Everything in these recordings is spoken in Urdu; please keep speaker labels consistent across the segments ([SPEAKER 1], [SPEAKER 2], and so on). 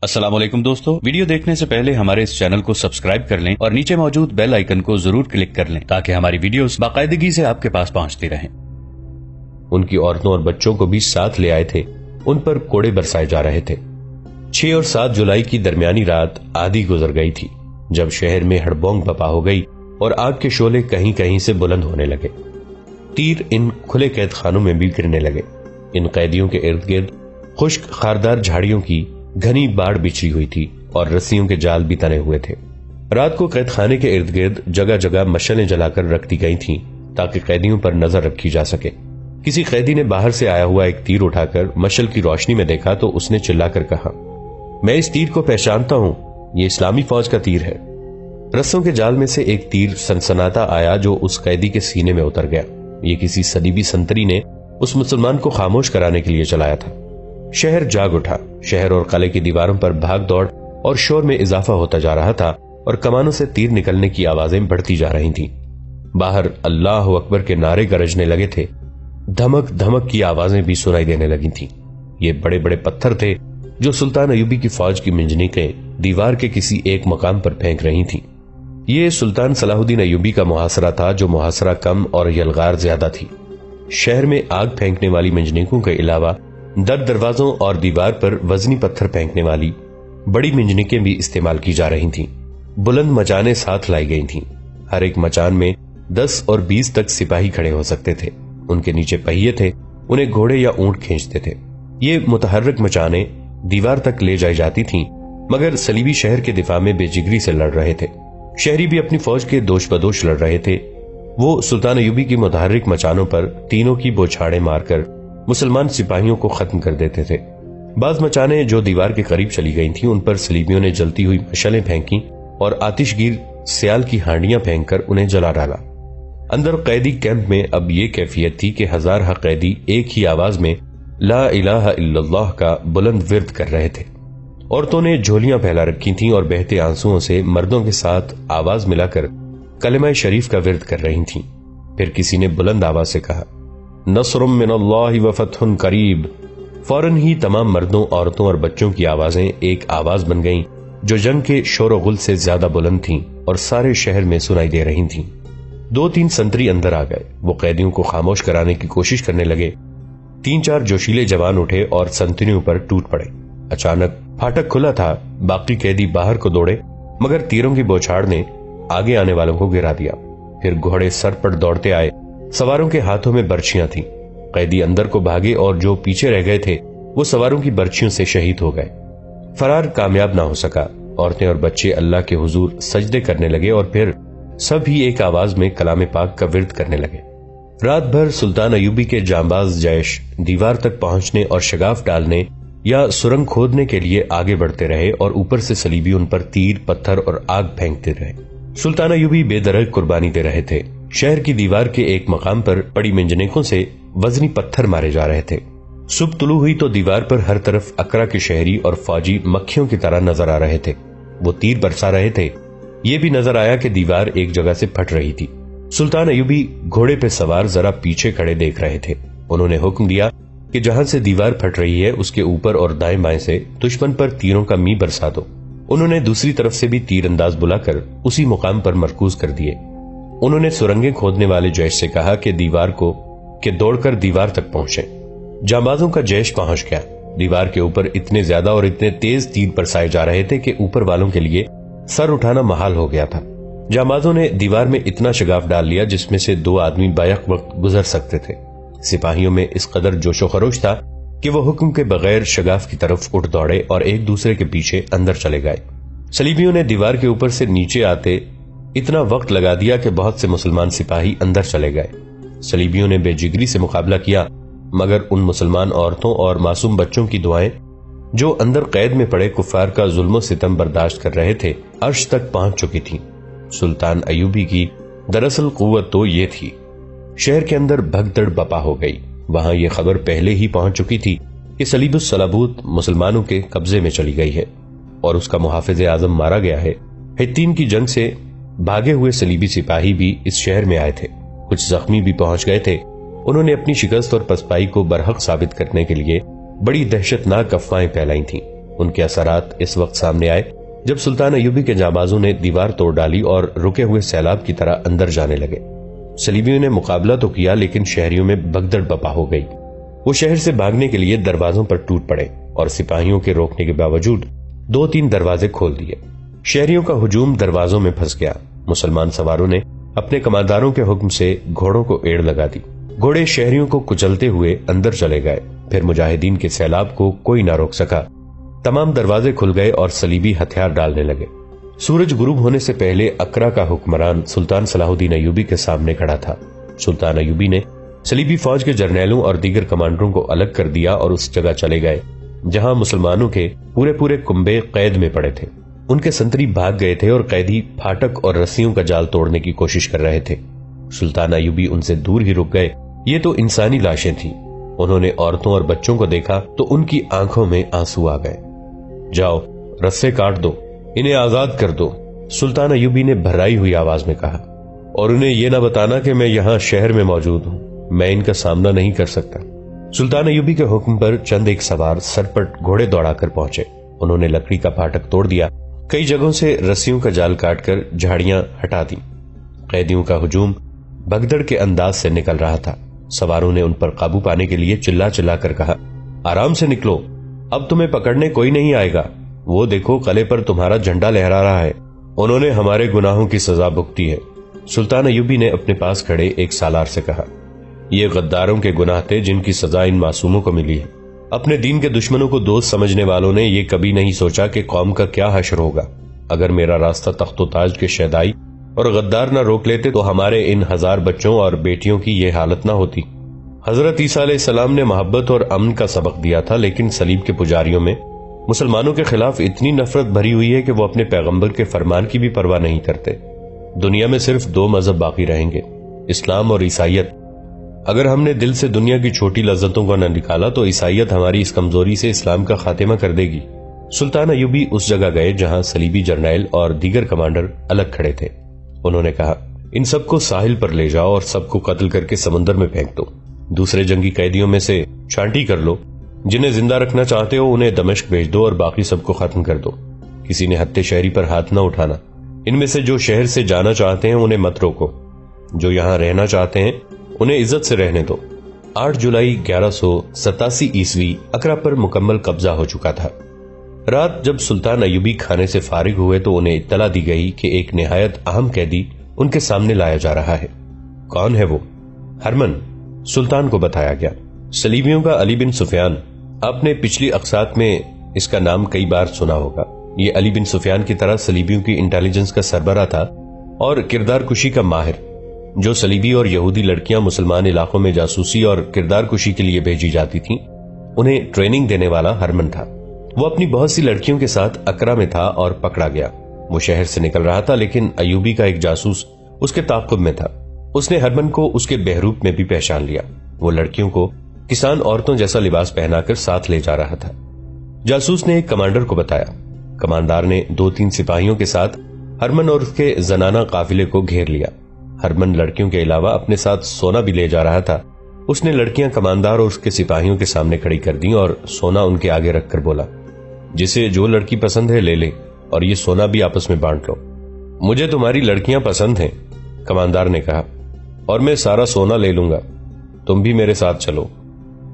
[SPEAKER 1] السلام علیکم دوستو، ویڈیو دیکھنے سے پہلے ہمارے اس چینل کو سبسکرائب کر لیں اور نیچے موجود بیل آئیکن کو ضرور کلک کر لیں تاکہ ہماری ویڈیوز باقاعدگی سے آپ کے پاس پہنچتی رہیں۔
[SPEAKER 2] ان کی عورتوں اور بچوں کو بھی ساتھ لے آئے تھے، ان پر کوڑے برسائے جا رہے تھے۔ 6 اور 7 جولائی کی درمیانی رات آدھی گزر گئی تھی جب شہر میں ہڑبونگ بپا ہو گئی اور آگ کے شعلے کہیں کہیں سے بلند ہونے لگے۔ تیر ان کھلے قید خانوں میں بھی گرنے لگے۔ ان قیدیوں کے ارد گرد خشک خاردار جھاڑیوں کی گھنی باڑ بچھی ہوئی تھی اور رسیوں کے جال بھی تنے ہوئے تھے۔ رات کو قید خانے کے ارد گرد جگہ جگہ مشعلیں جلا کر رکھ دی گئی تھیں تاکہ قیدیوں پر نظر رکھی جا سکے۔ کسی قیدی نے باہر سے آیا ہوا ایک تیر اٹھا کر مشعل کی روشنی میں دیکھا تو اس نے چلا کر کہا، میں اس تیر کو پہچانتا ہوں، یہ اسلامی فوج کا تیر ہے۔ رسوں کے جال میں سے ایک تیر سنسناتا آیا جو اس قیدی کے سینے میں اتر گیا۔ یہ کسی صلیبی سنتری نے اس مسلمان کو خاموش کرانے کے لیے چلایا تھا۔ شہر جاگ اٹھا۔ شہر اور قلعے کی دیواروں پر بھاگ دوڑ اور شور میں اضافہ ہوتا جا رہا تھا اور کمانوں سے تیر نکلنے کی آوازیں بڑھتی جا رہی تھیں۔ باہر اللہ اکبر کے نعرے گرجنے لگے تھے۔ دھمک دھمک کی آوازیں بھی سنائی دینے لگی تھیں۔ یہ بڑے بڑے پتھر تھے جو سلطان ایوبی کی فوج کی منجنیقیں دیوار کے کسی ایک مقام پر پھینک رہی تھیں۔ یہ سلطان صلاح الدین ایوبی کا محاصرہ تھا جو محاصرہ کم اور یلغار زیادہ تھی۔ شہر میں آگ پھینکنے والی منجنیقوں کے علاوہ در دروازوں اور دیوار پر وزنی پتھر پھینکنے والی بڑی منجنیقیں بھی استعمال کی جا رہی تھیں۔ بلند مچانے ساتھ لائی گئی تھیں۔ ہر ایک مچان میں 10 اور 20 تک سپاہی کھڑے ہو سکتے تھے۔ ان کے نیچے پہیے تھے، انہیں گھوڑے یا اونٹ کھینچتے تھے۔ یہ متحرک مچانے دیوار تک لے جائی جاتی تھیں مگر صلیبی شہر کے دفاع میں بے جگری سے لڑ رہے تھے۔ شہری بھی اپنی فوج کے دوش بدوش لڑ رہے تھے۔ وہ سلطان ایوبی کی متحرک مچانوں پر تینوں کی بوچھاڑیں مار کر مسلمان سپاہیوں کو ختم کر دیتے تھے۔ بعض مچانیں جو دیوار کے قریب چلی گئی تھیں ان پر صلیبیوں نے جلتی ہوئی مشعلیں پھینکی اور آتش گیر سیال کی ہانڈیاں پھینک کر انہیں جلا ڈالا۔ اندر قیدی کیمپ میں اب یہ کیفیت تھی کہ ہزارہ قیدی ایک ہی آواز میں لا الہ الا اللہ کا بلند ورد کر رہے تھے۔ عورتوں نے جھولیاں پھیلا رکھی تھیں اور بہتے آنسوؤں سے مردوں کے ساتھ آواز ملا کر کلمہ شریف کا ورد کر رہی تھیں۔ پھر کسی نے بلند آواز سے کہا، نصر من اللہ و فتح قریب۔ فوراً ہی تمام مردوں، عورتوں اور بچوں کی آوازیں ایک آواز بن گئیں جو جنگ کے شور و غل سے زیادہ بلند تھیں اور سارے شہر میں سنائی دے رہی تھیں۔ 2-3 سنتری اندر آ گئے۔ وہ قیدیوں کو خاموش کرانے کی کوشش کرنے لگے۔ 3-4 جوشیلے جوان اٹھے اور سنتریوں پر ٹوٹ پڑے۔ اچانک پھاٹک کھلا تھا۔ باقی قیدی باہر کو دوڑے مگر تیروں کی بوچھاڑ نے آگے آنے والوں کو گرا دیا۔ پھر گھوڑے سر پر دوڑتے آئے۔ سواروں کے ہاتھوں میں برچیاں تھیں۔ قیدی اندر کو بھاگے اور جو پیچھے رہ گئے تھے وہ سواروں کی برچیوں سے شہید ہو گئے۔ فرار کامیاب نہ ہو سکا۔ عورتیں اور بچے اللہ کے حضور سجدے کرنے لگے اور پھر سب ہی ایک آواز میں کلام پاک کا ورد کرنے لگے۔ رات بھر سلطان ایوبی کے جانباز جیش دیوار تک پہنچنے اور شگاف ڈالنے یا سرنگ کھودنے کے لیے آگے بڑھتے رہے اور اوپر سے صلیبی ان پر تیر، پتھر اور آگ پھینکتے رہے۔ سلطان ایوبی بے درگ قربانی دے رہے تھے۔ شہر کی دیوار کے ایک مقام پر پڑی منجنیقوں سے وزنی پتھر مارے جا رہے تھے۔ صبح طلوع ہوئی تو دیوار پر ہر طرف اکرا کے شہری اور فوجی مکھیوں کی طرح نظر آ رہے تھے۔ وہ تیر برسا رہے تھے۔ یہ بھی نظر آیا کہ دیوار ایک جگہ سے پھٹ رہی تھی۔ سلطان ایوبی گھوڑے پہ سوار ذرا پیچھے کھڑے دیکھ رہے تھے۔ انہوں نے حکم دیا کہ جہاں سے دیوار پھٹ رہی ہے اس کے اوپر اور دائیں بائیں سے دشمن پر تیروں کا می برسا دو۔ انہوں نے دوسری طرف سے بھی تیر انداز بلا کر اسی مقام پر مرکوز کر دیے۔ انہوں نے سرنگیں کھودنے والے جیش سے کہا کہ دوڑ کر دیوار تک پہنچے۔ جانبازوں کا جیش پہنچ گیا۔ دیوار کے اوپر اتنے زیادہ اور اتنے تیز تیر برسائے جا رہے تھے کہ اوپر والوں کے لیے سر اٹھانا محال ہو گیا تھا۔ جانبازوں نے دیوار میں اتنا شگاف ڈال لیا جس میں سے 2 آدمی بیک وقت گزر سکتے تھے۔ سپاہیوں میں اس قدر جوش و خروش تھا کہ وہ حکم کے بغیر شگاف کی طرف اٹھ دوڑے اور ایک دوسرے کے پیچھے اندر چلے گئے۔ صلیبیوں نے دیوار کے اوپر سے نیچے آتے اتنا وقت لگا دیا کہ بہت سے مسلمان سپاہی اندر چلے گئے۔ صلیبیوں نے بے جگری سے مقابلہ کیا مگر ان مسلمان عورتوں اور معصوم بچوں کی دعائیں جو اندر قید میں پڑے کفار کا ظلم و ستم برداشت کر رہے تھے عرش تک پہنچ چکی تھیں۔ سلطان ایوبی کی دراصل قوت تو یہ تھی۔ شہر کے اندر بھگدڑ بپا ہو گئی۔ وہاں یہ خبر پہلے ہی پہنچ چکی تھی کہ صلیب الصلابوت مسلمانوں کے قبضے میں چلی گئی ہے اور اس کا محافظ اعظم مارا گیا ہے۔ حطین کی جنگ سے بھاگے ہوئے صلیبی سپاہی بھی اس شہر میں آئے تھے۔ کچھ زخمی بھی پہنچ گئے تھے۔ انہوں نے اپنی شکست اور پسپائی کو برحق ثابت کرنے کے لیے بڑی دہشت ناک افواہیں پھیلائی تھیں۔ ان کے اثرات اس وقت سامنے آئے جب سلطان ایوبی کے جانبازوں نے دیوار توڑ ڈالی اور رکے ہوئے سیلاب کی طرح اندر جانے لگے۔ صلیبیوں نے مقابلہ تو کیا لیکن شہریوں میں بھگدڑ بپا ہو گئی۔ وہ شہر سے بھاگنے کے لیے دروازوں پر ٹوٹ پڑے اور سپاہیوں کے روکنے کے باوجود 2-3 دروازے کھول دیے۔ شہریوں کا ہجوم دروازوں میں پھنس گیا۔ مسلمان سواروں نے اپنے کمانداروں کے حکم سے گھوڑوں کو ایڑ لگا دی۔ گھوڑے شہریوں کو کچلتے ہوئے اندر چلے گئے۔ پھر مجاہدین کے سیلاب کو کوئی نہ روک سکا۔ تمام دروازے کھل گئے اور صلیبی ہتھیار ڈالنے لگے۔ سورج غروب ہونے سے پہلے اقرا کا حکمران سلطان صلاح الدین ایوبی کے سامنے کھڑا تھا۔ سلطان ایوبی نے صلیبی فوج کے جرنیلوں اور دیگر کمانڈروں کو الگ کر دیا اور اس جگہ چلے گئے جہاں مسلمانوں کے پورے کنبے قید میں پڑے تھے۔ ان کے سنتری بھاگ گئے تھے اور قیدی پھاٹک اور رسیوں کا جال توڑنے کی کوشش کر رہے تھے۔ سلطان ایوبی ان سے دور ہی رک گئے۔ یہ تو انسانی لاشیں تھیں۔ انہوں نے عورتوں اور بچوں کو دیکھا تو ان کی آنکھوں میں آنسو آ گئے۔ جاؤ رسے کاٹ دو، انہیں آزاد کر دو، سلطان ایوبی نے بھرائی ہوئی آواز میں کہا، اور انہیں یہ نہ بتانا کہ میں یہاں شہر میں موجود ہوں، میں ان کا سامنا نہیں کر سکتا۔ سلطان ایوبی کے حکم پر چند ایک سوار سرپٹ گھوڑے دوڑا کر پہنچے۔ انہوں نے لکڑی کا پھاٹک توڑ دیا، کئی جگہوں سے رسیوں کا جال کاٹ کر جھاڑیاں ہٹا دی۔ قیدیوں کا ہجوم بھگدڑ کے انداز سے نکل رہا تھا۔ سواروں نے ان پر قابو پانے کے لیے چلا چلا کر کہا، آرام سے نکلو، اب تمہیں پکڑنے کوئی نہیں آئے گا۔ وہ دیکھو قلعے پر تمہارا جھنڈا لہرا رہا ہے، انہوں نے ہمارے گناہوں کی سزا بھگتی ہے۔ سلطان ایوبی نے اپنے پاس کھڑے ایک سالار سے کہا، یہ غداروں کے گناہ تھے جن کی سزا ان معصوموں کو ملی ہے۔ اپنے دین کے دشمنوں کو دوست سمجھنے والوں نے یہ کبھی نہیں سوچا کہ قوم کا کیا حشر ہوگا۔ اگر میرا راستہ تخت و تاج کے شیدائی اور غدار نہ روک لیتے تو ہمارے ان 1000 بچوں اور بیٹیوں کی یہ حالت نہ ہوتی۔ حضرت عیسیٰ علیہ السلام نے محبت اور امن کا سبق دیا تھا، لیکن صلیب کے پجاریوں میں مسلمانوں کے خلاف اتنی نفرت بھری ہوئی ہے کہ وہ اپنے پیغمبر کے فرمان کی بھی پرواہ نہیں کرتے۔ دنیا میں صرف 2 مذہب باقی رہیں گے، اسلام اور عیسائیت۔ اگر ہم نے دل سے دنیا کی چھوٹی لذتوں کو نہ نکالا تو عیسائیت ہماری اس کمزوری سے اسلام کا خاتمہ کر دے گی۔ سلطان ایوبی اس جگہ گئے جہاں صلیبی جرنیل اور دیگر کمانڈر الگ کھڑے تھے۔ انہوں نے کہا، ان سب کو ساحل پر لے جاؤ اور سب کو قتل کر کے سمندر میں پھینک دو۔ دوسرے جنگی قیدیوں میں سے چھانٹی کر لو، جنہیں زندہ رکھنا چاہتے ہو انہیں دمشق بھیج دو اور باقی سب کو ختم کر دو۔ کسی نے حتّے شہری پر ہاتھ نہ اٹھانا۔ ان میں سے جو شہر سے جانا چاہتے ہیں انہیں مت روکو، جو یہاں رہنا چاہتے ہیں انہیں عزت سے رہنے دو۔ 8 جولائی 1187 عیسوی اقرا پر مکمل قبضہ ہو چکا تھا۔ رات جب سلطان ایوبی کھانے سے فارغ ہوئے تو انہیں اطلاع دی گئی کہ ایک نہایت اہم قیدی ان کے سامنے لایا جا رہا ہے۔ کون ہے وہ؟ ہرمن، سلطان کو بتایا گیا۔ صلیبیوں کا علی بن سفیان۔ آپ نے پچھلی اقساط میں اس کا نام کئی بار سنا ہوگا۔ یہ علی بن سفیان کی طرح صلیبیوں کی انٹیلیجنس کا سربراہ تھا اور کردار کشی کا ماہر۔ جو صلیبی اور یہودی لڑکیاں مسلمان علاقوں میں جاسوسی اور کردار کشی کے لیے بھیجی جاتی تھیں انہیں ٹریننگ دینے والا ہرمن تھا۔ وہ اپنی بہت سی لڑکیوں کے ساتھ اقرا میں تھا اور پکڑا گیا۔ وہ شہر سے نکل رہا تھا لیکن ایوبی کا ایک جاسوس اس کے تعاقب میں تھا۔ اس نے ہرمن کو اس کے بہروپ میں بھی پہچان لیا۔ وہ لڑکیوں کو کسان عورتوں جیسا لباس پہنا کر ساتھ لے جا رہا تھا۔ جاسوس نے ایک کمانڈر کو بتایا۔ کماندار نے 2-3 سپاہیوں کے ساتھ ہرمن اور اس کے زنانہ قافلے کو گھیر لیا۔ ہرمن لڑکیوں کے علاوہ اپنے ساتھ سونا بھی لے جا رہا تھا۔ اس نے لڑکیاں کماندار اور اس کے سپاہیوں کے سامنے کھڑی کر دیں اور سونا ان کے آگے رکھ کر بولا، جسے جو لڑکی پسند ہے لے لے اور یہ سونا بھی آپس میں بانٹ لو۔ مجھے تمہاری لڑکیاں پسند ہیں، کماندار نے کہا، اور میں سارا سونا لے لوں گا، تم بھی میرے ساتھ چلو۔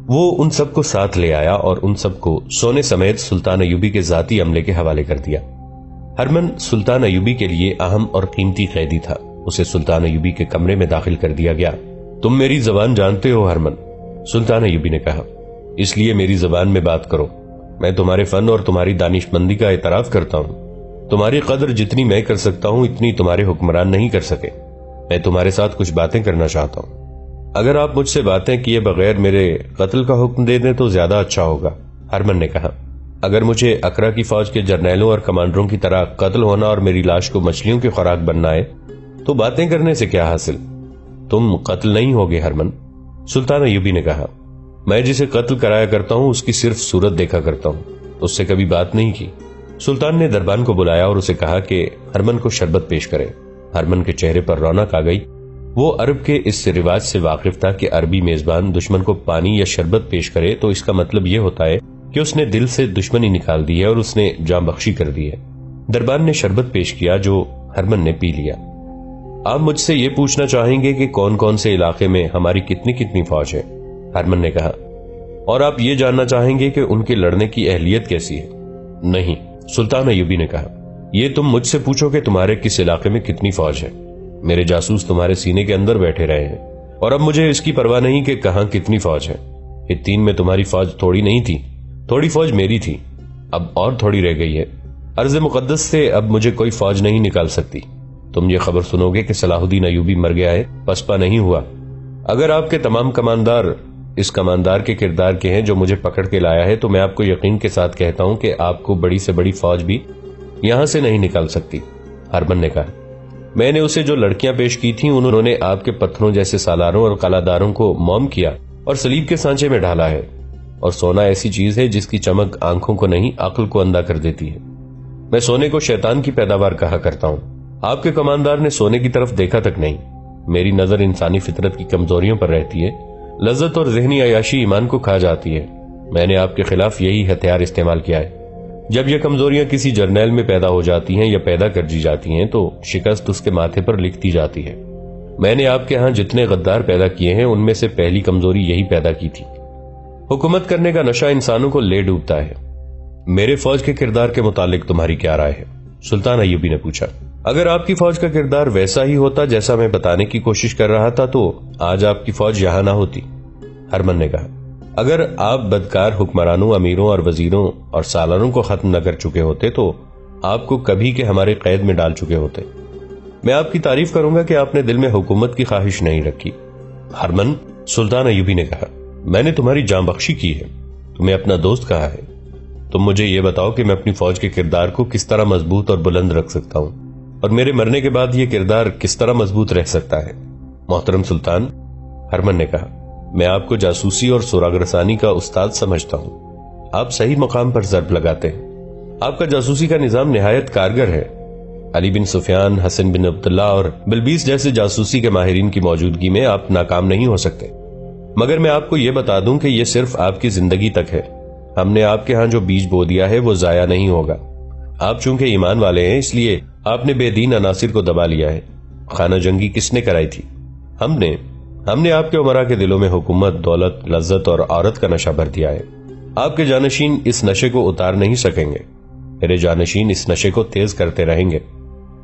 [SPEAKER 2] وہ ان سب کو ساتھ لے آیا اور ان سب کو سونے سمیت سلطان ایوبی کے ذاتی عملے کے حوالے کر دیا۔ ہرمن سلطان ایوبی کے لیے اہم اور قیمتی قیدی تھا۔ اسے سلطان ایوبی کے کمرے میں داخل کر دیا گیا۔ تم میری زبان جانتے ہو ہرمن، سلطان ایوبی نے کہا، اس لیے میری زبان میں بات کرو۔ میں تمہارے فن اور تمہاری دانش مندی کا اعتراف کرتا ہوں۔ تمہاری قدر جتنی میں کر سکتا ہوں اتنی تمہارے حکمران نہیں کر سکے۔ میں تمہارے ساتھ کچھ باتیں کرنا چاہتا ہوں۔ اگر آپ مجھ سے باتیں کیے بغیر میرے قتل کا حکم دے دیں تو زیادہ اچھا ہوگا، ہرمن نے کہا۔ اگر مجھے اقرا کی فوج کے جرنیلوں اور کمانڈروں کی طرح قتل ہونا اور میری لاش کو مچھلیوں کی خوراک بننا ہے تو باتیں کرنے سے کیا حاصل؟ تم قتل نہیں ہوگے ہرمن، سلطان ایوبی نے کہا۔ میں جسے قتل کرایا کرتا ہوں اس کی صرف صورت دیکھا کرتا ہوں، اس سے کبھی بات نہیں کی۔ سلطان نے دربان کو بلایا اور اسے کہا کہ ہرمن کو شربت پیش کرے۔ ہرمن کے چہرے پر رونق آ گئی۔ وہ عرب کے اس رواج سے واقف تھا کہ عربی میزبان دشمن کو پانی یا شربت پیش کرے تو اس کا مطلب یہ ہوتا ہے کہ اس نے دل سے دشمنی نکال دی ہے اور اس نے جان بخشی کر دی ہے۔ دربان نے شربت پیش کیا جو ہرمن نے پی لیا۔ آپ مجھ سے یہ پوچھنا چاہیں گے کہ کون کون سے علاقے میں ہماری کتنی کتنی فوج ہے؟ ہرمن نے کہا۔ اور آپ یہ جاننا چاہیں گے کہ ان کے لڑنے کی اہلیت کیسی ہے؟ نہیں، سلطان ایوبی نے کہا، یہ تم مجھ سے پوچھو کہ تمہارے کس علاقے میں کتنی فوج ہے۔ میرے جاسوس تمہارے سینے کے اندر بیٹھے رہے ہیں اور اب مجھے اس کی پرواہ نہیں کہ کہاں کتنی فوج ہے۔ حطین میں تمہاری فوج تھوڑی نہیں تھی، تھوڑی فوج میری تھی، اب اور تھوڑی رہ گئی ہے۔ ارض مقدس سے اب مجھے کوئی فوج نہیں نکال سکتی۔ تم یہ خبر سنو گے کہ صلاح الدین ایوبی مر گیا ہے، پسپا نہیں ہوا۔ اگر آپ کے تمام کماندار اس کماندار کے کردار کے ہیں جو مجھے پکڑ کے لایا ہے، تو میں آپ کو یقین کے ساتھ کہتا ہوں کہ آپ کو بڑی سے بڑی فوج بھی یہاں سے نہیں نکال سکتی۔ ہرمن نے کہا، میں نے اسے جو لڑکیاں پیش کی تھیں انہوں نے آپ کے پتھروں جیسے سالاروں اور قلعہ کو موم کیا اور صلیب کے سانچے میں ڈالا ہے، اور سونا ایسی چیز ہے جس کی چمک آنکھوں کو نہیں عقل کو اندھا کر دیتی ہے۔ میں سونے کو شیطان کی پیداوار کہا کرتا ہوں۔ آپ کے کماندار نے سونے کی طرف دیکھا تک نہیں۔ میری نظر انسانی فطرت کی کمزوریوں پر رہتی ہے، لذت اور ذہنی عیاشی ایمان کو کھا جاتی ہے۔ میں نے آپ کے خلاف یہی ہتھیار استعمال کیا ہے۔ جب یہ کمزوریاں کسی جرنیل میں پیدا ہو جاتی ہیں یا پیدا کر دی جاتی ہیں تو شکست اس کے ماتھے پر لکھتی جاتی ہے۔ میں نے آپ کے ہاں جتنے غدار پیدا کیے ہیں ان میں سے پہلی کمزوری یہی پیدا کی تھی۔ حکومت کرنے کا نشہ انسانوں کو لے ڈوبتا ہے۔ میرے فوج کے کردار کے متعلق تمہاری کیا رائے ہے؟ سلطان ایوبی نے پوچھا۔ اگر آپ کی فوج کا کردار ویسا ہی ہوتا جیسا میں بتانے کی کوشش کر رہا تھا تو آج آپ کی فوج یہاں نہ ہوتی۔ ہرمن نے کہا، اگر آپ بدکار حکمرانوں، امیروں اور وزیروں اور سالاروں کو ختم نہ کر چکے ہوتے تو آپ کو کبھی کے ہمارے قید میں ڈال چکے ہوتے۔ میں آپ کی تعریف کروں گا کہ آپ نے دل میں حکومت کی خواہش نہیں رکھی۔ ہرمن، سلطان ایوبی نے کہا، میں نے تمہاری جان بخشی کی ہے، تمہیں اپنا دوست کہا ہے۔ تم مجھے یہ بتاؤ کہ میں اپنی فوج کے کردار کو کس طرح مضبوط اور بلند رکھ سکتا ہوں، اور میرے مرنے کے بعد یہ کردار کس طرح مضبوط رہ سکتا ہے؟ محترم سلطان، ہرمن نے کہا، میں آپ کو جاسوسی اور سراغ رسانی کا استاد سمجھتا ہوں۔ آپ صحیح مقام پر ضرب لگاتے ہیں۔ آپ کا جاسوسی کا نظام نہایت کارگر ہے۔ علی بن سفیان، حسن بن عبداللہ اور بلبیس جیسے جاسوسی کے ماہرین کی موجودگی میں آپ ناکام نہیں ہو سکتے۔ مگر میں آپ کو یہ بتا دوں کہ یہ صرف آپ کی زندگی تک ہے۔ ہم نے آپ کے ہاں جو بیج بو دیا ہے وہ ضائع نہیں ہوگا۔ آپ چونکہ ایمان والے ہیں اس لیے آپ نے بے دین عناصر کو دبا لیا ہے۔ خانہ جنگی کس نے کرائی تھی؟ ہم نے آپ کے عمرا کے دلوں میں حکومت، دولت، لذت اور عورت کا نشہ بھر دیا ہے۔ آپ کے جانشین اس نشے کو اتار نہیں سکیں گے، میرے جانشین اس نشے کو تیز کرتے رہیں گے۔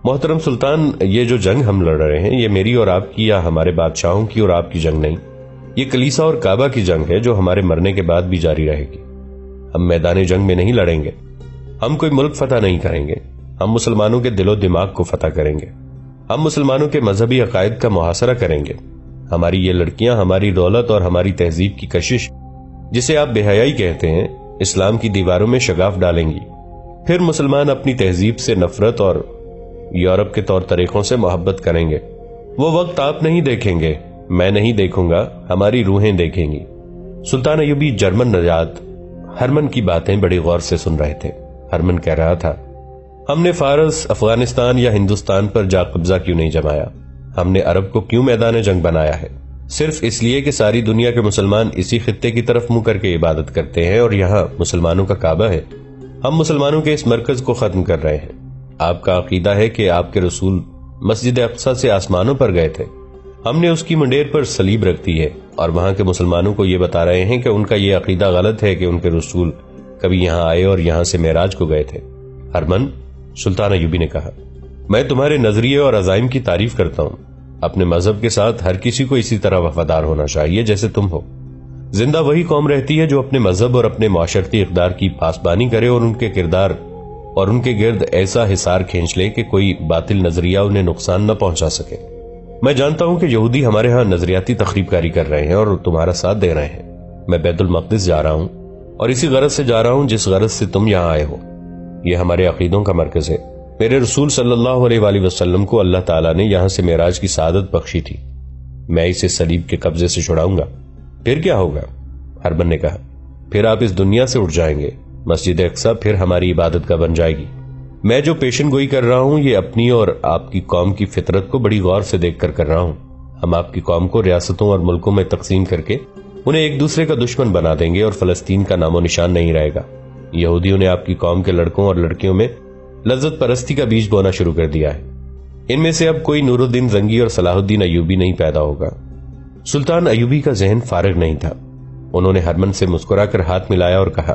[SPEAKER 2] محترم سلطان، یہ جو جنگ ہم لڑ رہے ہیں یہ میری اور آپ کی یا ہمارے بادشاہوں کی اور آپ کی جنگ نہیں، یہ کلیسا اور کعبہ کی جنگ ہے جو ہمارے مرنے کے بعد بھی جاری رہے گی۔ ہم میدان جنگ میں نہیں لڑیں گے، ہم کوئی ملک فتح نہیں کریں گے، ہم مسلمانوں کے دل و دماغ کو فتح کریں گے، ہم مسلمانوں کے مذہبی عقائد کا محاصرہ کریں گے۔ ہماری یہ لڑکیاں ہماری دولت اور ہماری تہذیب کی کشش، جسے آپ بے حیائی کہتے ہیں، اسلام کی دیواروں میں شگاف ڈالیں گی۔ پھر مسلمان اپنی تہذیب سے نفرت اور یورپ کے طور طریقوں سے محبت کریں گے۔ وہ وقت آپ نہیں دیکھیں گے، میں نہیں دیکھوں گا، ہماری روحیں دیکھیں گی۔ سلطان ایوبی جرمن نژاد ہرمن کی باتیں بڑی غور سے سن رہے تھے۔ ہرمن کہہ رہا تھا، ہم نے فارس، افغانستان یا ہندوستان پر جا قبضہ کیوں نہیں جمایا؟ ہم نے عرب کو کیوں میدان جنگ بنایا ہے؟ صرف اس لیے کہ ساری دنیا کے مسلمان اسی خطے کی طرف منہ کر کے عبادت کرتے ہیں اور یہاں مسلمانوں کا کعبہ ہے۔ ہم مسلمانوں کے اس مرکز کو ختم کر رہے ہیں۔ آپ کا عقیدہ ہے کہ آپ کے رسول مسجد اقصی سے آسمانوں پر گئے تھے، ہم نے اس کی منڈیر پر صلیب رکھ دی ہے اور وہاں کے مسلمانوں کو یہ بتا رہے ہیں کہ ان کا یہ عقیدہ غلط ہے کہ ان کے رسول کبھی یہاں آئے اور یہاں سے معراج کو گئے تھے۔ ہرمن، سلطان ایوبی نے کہا، میں تمہارے نظریے اور عزائم کی تعریف کرتا ہوں۔ اپنے مذہب کے ساتھ ہر کسی کو اسی طرح وفادار ہونا چاہیے جیسے تم ہو۔ زندہ وہی قوم رہتی ہے جو اپنے مذہب اور اپنے معاشرتی اقدار کی پاسبانی کرے اور ان کے کردار اور ان کے گرد ایسا حصار کھینچ لے کہ کوئی باطل نظریہ انہیں نقصان نہ پہنچا سکے۔ میں جانتا ہوں کہ یہودی ہمارے ہاں نظریاتی تخریب کاری کر رہے ہیں اور تمہارا ساتھ دے رہے ہیں۔ میں بیت المقدس جا رہا ہوں اور اسی غرض سے جا رہا ہوں جس غرض سے تم یہاں آئے ہو۔ یہ ہمارے عقیدوں کا مرکز ہے۔ میرے رسول صلی اللہ علیہ وآلہ وسلم کو اللہ تعالیٰ نے یہاں سے معراج کی سعادت بخشی تھی۔ میں اسے صلیب کے قبضے سے چھڑاؤں گا۔ پھر کیا ہوگا؟ ہرمن نے کہا، پھر آپ اس دنیا سے اٹھ جائیں گے، مسجد اقصی پھر ہماری عبادت کا بن جائے گی۔ میں جو پیشن گوئی کر رہا ہوں یہ اپنی اور آپ کی قوم کی فطرت کو بڑی غور سے دیکھ کر رہا ہوں۔ ہم آپ کی قوم کو ریاستوں اور ملکوں میں تقسیم کر کے انہیں ایک دوسرے کا دشمن بنا دیں گے اور فلسطین کا نام و نشان نہیں رہے گا۔ یہودیوں نے آپ کی قوم کے لڑکوں اور لڑکیوں میں لذت پرستی کا بیج بونا شروع کر دیا ہے۔ ان میں سے اب کوئی نور الدین زنگی اور صلاح الدین ایوبی نہیں پیدا ہوگا۔ سلطان ایوبی کا ذہن فارغ نہیں تھا۔ انہوں نے ہرمن سے مسکرا کر ہاتھ ملایا اور کہا،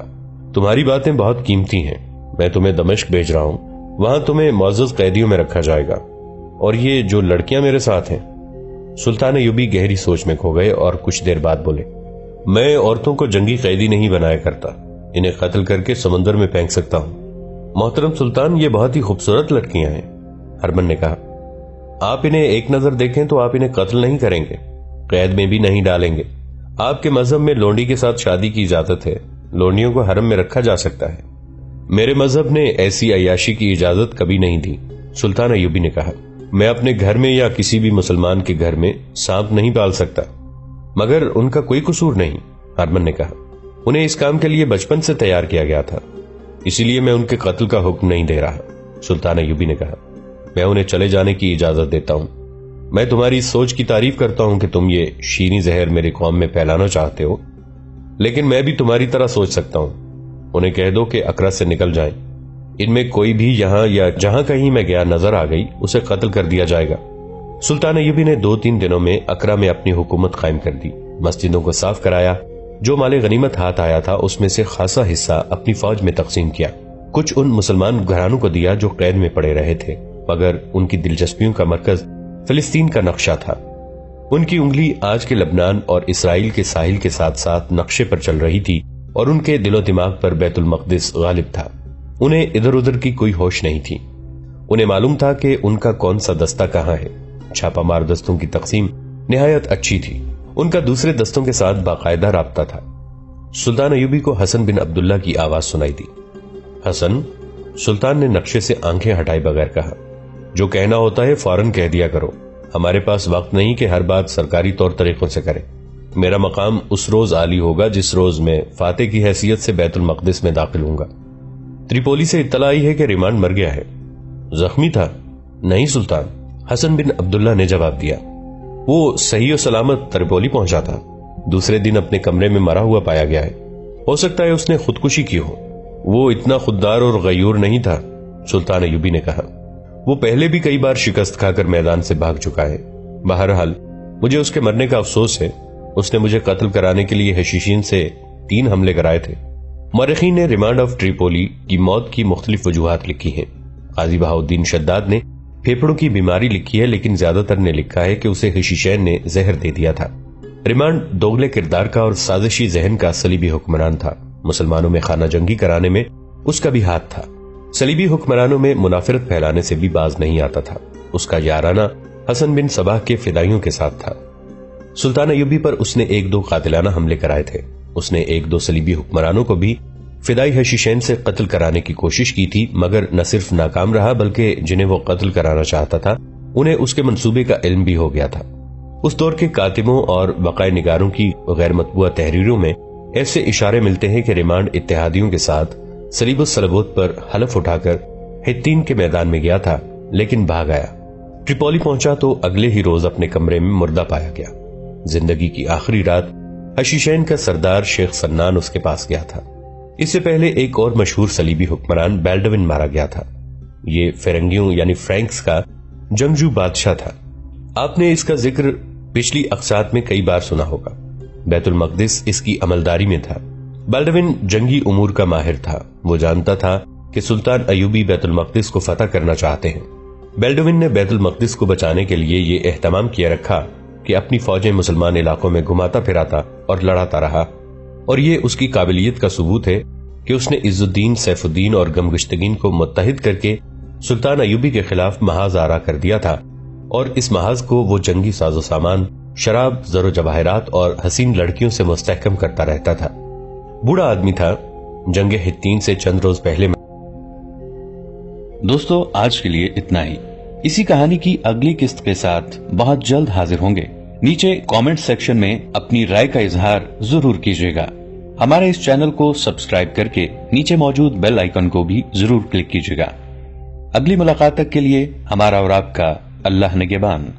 [SPEAKER 2] تمہاری باتیں بہت قیمتی ہیں، میں تمہیں دمشق بھیج رہا ہوں، وہاں تمہیں معزز قیدیوں میں رکھا جائے گا۔ اور یہ جو لڑکیاں میرے ساتھ ہیں؟ سلطان ایوبی گہری سوچ میں کھو گئے اور کچھ دیر بعد بولے، میں عورتوں کو جنگی قیدی نہیں بنایا کرتا، انہیں قتل کر کے سمندر میں پھینک سکتا ہوں۔ محترم سلطان، یہ بہت ہی خوبصورت لڑکیاں ہیں، ہرمن نے کہا۔ آپ انہیں ایک نظر دیکھیں تو آپ انہیں قتل نہیں کریں گے، قید میں بھی نہیں ڈالیں گے۔ آپ کے مذہب میں لونڈی کے ساتھ شادی کی اجازت ہے، لونڈیوں کو حرم میں رکھا جا سکتا ہے۔ میرے مذہب نے ایسی عیاشی کی اجازت کبھی نہیں دی، سلطان ایوبی نے کہا۔ میں اپنے گھر میں یا کسی بھی مسلمان کے گھر میں سانپ نہیں پال سکتا، مگر ان کا کوئی قصور نہیں، ہرمن نے کہا۔ انہیں اس کام کے لیے بچپن سے تیار کیا گیا تھا، اسی لیے میں ان کے قتل کا حکم نہیں دے رہا، سلطان ایوبی نے کہا۔ میں انہیں چلے جانے کی اجازت دیتا ہوں۔ میں تمہاری سوچ کی تعریف کرتا ہوں کہ تم یہ شیریں زہر میری قوم میں پھیلانا چاہتے ہو، لیکن میں بھی تمہاری طرح سوچ سکتا ہوں۔ انہیں کہہ دو کہ اکرا سے نکل جائیں، ان میں کوئی بھی یہاں یا جہاں کہیں میں گیا نظر آ گئی اسے قتل کر دیا جائے گا۔ سلطان ایوبی نے 2-3 دنوں میں اکرا میں اپنی حکومت قائم کر دی، مسجدوں کو صاف کرایا، جو مال غنیمت ہاتھ آیا تھا اس میں سے خاصا حصہ اپنی فوج میں تقسیم کیا، کچھ ان مسلمان گھرانوں کو دیا جو قید میں پڑے رہے تھے، مگر ان کی دلچسپیوں کا مرکز فلسطین کا نقشہ تھا۔ ان کی انگلی آج کے لبنان اور اسرائیل کے ساحل کے ساتھ ساتھ نقشے پر چل رہی تھی اور ان کے دل و دماغ پر بیت المقدس غالب تھا۔ انہیں ادھر ادھر کی کوئی ہوش نہیں تھی۔ انہیں معلوم تھا کہ ان کا کون سا دستہ کہاں ہے۔ چھاپا مار دستوں کی تقسیم نہایت اچھی تھی، ان کا دوسرے دستوں کے ساتھ باقاعدہ رابطہ تھا۔ سلطان ایوبی کو حسن بن عبداللہ کی آواز سنائی دی۔ حسن، سلطان نے نقشے سے آنکھیں ہٹائے بغیر کہا، جو کہنا ہوتا ہے فوراً کہہ دیا کرو، ہمارے پاس وقت نہیں کہ ہر بات سرکاری طور طریقوں سے کرے۔ میرا مقام اس روز عالی ہوگا جس روز میں فاتح کی حیثیت سے بیت المقدس میں داخل ہوں گا۔ تریپولی سے اطلاع آئی ہے کہ ریمانڈ مر گیا ہے۔ زخمی تھا؟ نہیں سلطان، حسن بن عبداللہ نے جواب دیا، وہ صحیح و سلامت تریپولی پہنچا تھا، دوسرے دن اپنے کمرے میں مرا ہوا پایا گیا ہے۔ ہو سکتا ہے اس نے خودکشی کی ہو، وہ اتنا خوددار اور غیور نہیں تھا، سلطان ایوبی نے کہا۔ وہ پہلے بھی کئی بار شکست کھا کر میدان سے بھاگ چکا ہے۔ بہرحال مجھے اس کے مرنے کا افسوس ہے، اس نے مجھے قتل کرانے کے لیے حشیشین سے 3 حملے کرائے تھے۔ مورخین نے ریمانڈ آف ٹریپولی کی موت کی مختلف وجوہات لکھی ہیں۔ قاضی بہاؤالدین شداد نے پھیپھڑوں کی بیماری لکھی ہے، لیکن زیادہ تر نے لکھا ہے کہ اسے حشیشین نے زہر دے دیا تھا۔ ریمانڈ دوغلے کردار کا اور سازشی ذہن کا صلیبی حکمران تھا، مسلمانوں میں خانہ جنگی کرانے میں اس کا بھی ہاتھ تھا، صلیبی حکمرانوں میں منافرت پھیلانے سے بھی باز نہیں آتا تھا۔ اس کا یارانہ حسن بن صباح کے فدائیوں کے ساتھ تھا۔ سلطان ایوبی پر اس نے 1-2 قاتلانہ حملے کرائے تھے۔ اس نے 1-2 صلیبی حکمرانوں کو بھی فدائی حشیشین سے قتل کرانے کی کوشش کی تھی، مگر نہ صرف ناکام رہا بلکہ جنہیں وہ قتل کرانا چاہتا تھا انہیں اس کے منصوبے کا علم بھی ہو گیا تھا۔ اس دور کے کاتبوں اور بقائے نگاروں کی غیر مطبوعہ تحریروں میں ایسے اشارے ملتے ہیں کہ ریمانڈ اتحادیوں کے ساتھ صلیب الصلبوت پر حلف اٹھا کر حطین کے میدان میں گیا تھا، لیکن بھاگ آیا۔ ٹریپولی پہنچا تو اگلے ہی روز اپنے کمرے میں مردہ پایا گیا۔ زندگی کی آخری رات حشیشین کا سردار شیخ سنان اس کے پاس گیا تھا۔ اس سے پہلے ایک اور مشہور صلیبی حکمران بیلڈوین مارا گیا تھا۔ یہ فرنگیوں یعنی فرینکس کا جنگجو بادشاہ تھا۔ آپ نے اس کا ذکر پچھلی اقساط میں کئی بار سنا ہوگا۔ بیت المقدس اس کی عملداری میں تھا۔ بیلڈوین جنگی امور کا ماہر تھا، وہ جانتا تھا کہ سلطان ایوبی بیت المقدس کو فتح کرنا چاہتے ہیں۔ بیلڈوین نے بیت المقدس کو بچانے کے لیے یہ اہتمام کیا رکھا کہ اپنی فوجیں مسلمان علاقوں میں گھماتا پھراتا اور لڑاتا رہا، اور یہ اس کی قابلیت کا ثبوت ہے کہ اس نے عز الدین، سیف الدین اور گمگشتگین کو متحد کر کے سلطان ایوبی کے خلاف محاذ آرا کر دیا تھا، اور اس محاذ کو وہ جنگی ساز و سامان، شراب، زر و جواہرات اور حسین لڑکیوں سے مستحکم کرتا رہتا تھا۔ بوڑھا آدمی تھا، جنگ حطین سے چند روز پہلے۔
[SPEAKER 1] دوستو، آج کے لیے اتنا ہی۔ اسی کہانی کی اگلی قسط کے ساتھ بہت جلد حاضر ہوں گے۔ نیچے کامنٹ سیکشن میں اپنی رائے کا اظہار ضرور کیجیے گا۔ ہمارے اس چینل کو سبسکرائب کر کے نیچے موجود بیل آئیکن کو بھی ضرور کلک کیجیے گا۔ اگلی ملاقات تک کے لیے ہمارا اور آپ کا اللہ نگہبان۔